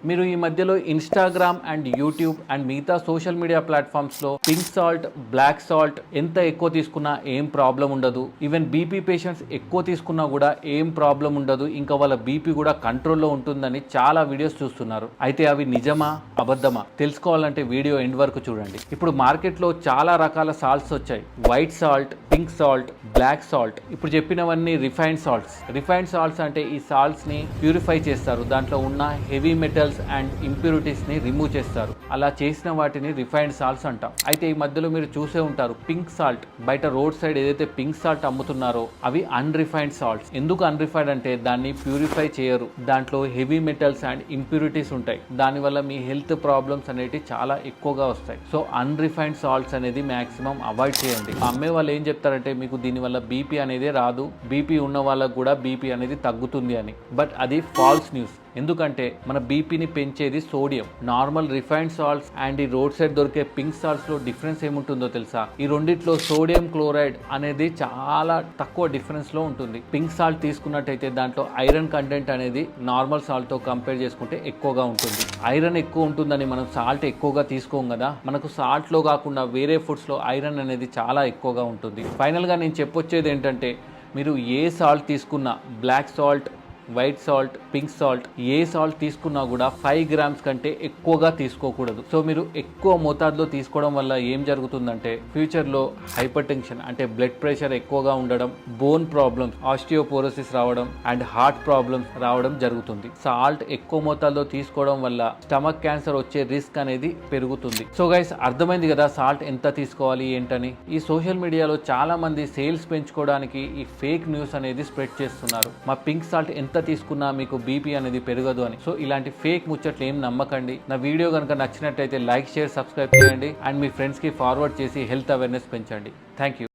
మీరు ఈ మధ్యలో ఇన్స్టాగ్రామ్ అండ్ యూట్యూబ్ అండ్ మిగతా సోషల్ మీడియా ప్లాట్ఫామ్స్లో పింక్ సాల్ట్, బ్లాక్ సాల్ట్ ఎంత ఎక్కువ తీసుకున్నా ఏం ప్రాబ్లం ఉండదు, ఈవెన్ బీపీ పేషెంట్స్ ఎక్కువ తీసుకున్నా కూడా ఏం ప్రాబ్లం ఉండదు, ఇంకా వాళ్ళ బీపీ కూడా కంట్రోల్లో ఉంటుందని చాలా వీడియోస్ చూస్తున్నారు. అయితే అవి నిజమా అబద్ధమా తెలుసుకోవాలంటే వీడియో ఎండ్ వరకు చూడండి. ఇప్పుడు మార్కెట్లో చాలా రకాల సాల్ట్స్ వచ్చాయి. White salt, pink salt, black salt. ఇప్పుడు చెప్పినవన్నీ రిఫైన్డ్ సాల్ట్స్. రిఫైన్డ్ సాల్ట్స్ అంటే ఈ సాల్ట్స్ ని ప్యూరిఫై చేస్తారు, దాంట్లో ఉన్న హెవీ మెటల్స్ అండ్ ఇంప్యూరిటీస్ ని రిమూవ్ చేస్తారు. అలా చేసిన వాటిని రిఫైన్డ్ సాల్ట్స్ అంటాం. అయితే ఈ మధ్యలో మీరు చూసే ఉంటారు పింక్ సాల్ట్. బయట రోడ్ సైడ్ ఏదైతే పింక్ సాల్ట్ అమ్ముతున్నారో అవి అన్రిఫైన్డ్ సాల్ట్స్. ఎందుకు అన్రిఫైన్డ్ అంటే దాన్ని ప్యూరిఫై చేయరు, దాంట్లో హెవీ మెటల్స్ అండ్ ఇంప్యూరిటీస్ ఉంటాయి. దానివల్ల మీ హెల్త్ ప్రాబ్లమ్స్ అనేవి చాలా ఎక్కువగా వస్తాయి. సో అన్రిఫైన్డ్ సాల్ట్స్ అనేది మాక్సిమం అవాయిడ్ చేయండి. అమ్మే వాళ్ళు ఏం చెప్తారంటే మీకు దీనివల్ల బీపీ అనేది రాదు, బీపీ ఉన్న వాళ్ళకు కూడా బీపీ అనేది తగ్గుతుంది అని. బట్ అది ఫాల్స్ న్యూస్. ఎందుకంటే మన బీపీని పెంచేది sodium. Normal refined salts and ఈ రోడ్ సైడ్ దొరికే పింక్ సాల్ట్స్ లో డిఫరెన్స్ ఏముంటుందో తెలుసా? ఈ రెండిట్లో సోడియం క్లోరైడ్ అనేది చాలా తక్కువ డిఫరెన్స్ లో ఉంటుంది. పింక్ సాల్ట్ తీసుకున్నట్టయితే దాంట్లో ఐరన్ కంటెంట్ అనేది నార్మల్ సాల్ట్ తో కంపేర్ చేసుకుంటే ఎక్కువగా ఉంటుంది. ఐరన్ ఎక్కువ ఉంటుందని మనం సాల్ట్ ఎక్కువగా తీసుకోం కదా, మనకు సాల్ట్ లో కాకుండా వేరే ఫుడ్స్ లో ఐరన్ అనేది చాలా ఎక్కువగా ఉంటుంది. ఫైనల్ గా నేను చెప్పొచ్చేది ఏంటంటే మీరు ఏ సాల్ట్ తీసుకున్నా, black salt, white salt, pink salt, ఏ సాల్ట్ తీసుకున్నా కూడా 5 గ్రామ్స్ కంటే ఎక్కువగా తీసుకోకూడదు. సో మీరు ఎక్కువ మోతాదులో తీసుకోవడం వల్ల ఏం జరుగుతుందంటే ఫ్యూచర్లో హైపర్ టెన్షన్ అంటే బ్లడ్ ప్రెషర్ ఎక్కువగా ఉండడం, బోన్ ప్రాబ్లమ్స్, ఆస్టియోపోరోసిస్ రావడం అండ్ హార్ట్ ప్రాబ్లమ్స్ రావడం జరుగుతుంది. సాల్ట్ ఎక్కువ మోతాదులో తీసుకోవడం వల్ల స్టమక్ క్యాన్సర్ వచ్చే రిస్క్ అనేది పెరుగుతుంది. సో గైస్, అర్థమైంది కదా సాల్ట్ ఎంత తీసుకోవాలి ఏంటని. ఈ సోషల్ మీడియాలో చాలా మంది సేల్స్ పెంచుకోవడానికి ఈ ఫేక్ న్యూస్ అనేది స్ప్రెడ్ చేస్తున్నారు. మా పింక్ సాల్ట్ ఎంత తీసుకున్నా మీకు బీపీ అనేది పెరగదు అని. సో ఇలాంటి ఫేక్ ముచ్చట్లు ఏం నమ్మకండి. నా వీడియో కనుక నచ్చినట్టయితే లైక్, షేర్, సబ్స్క్రైబ్ చేయండి అండ్ మీ ఫ్రెండ్స్కి ఫార్వర్డ్ చేసి హెల్త్ అవేర్నెస్ పెంచండి. Thank you.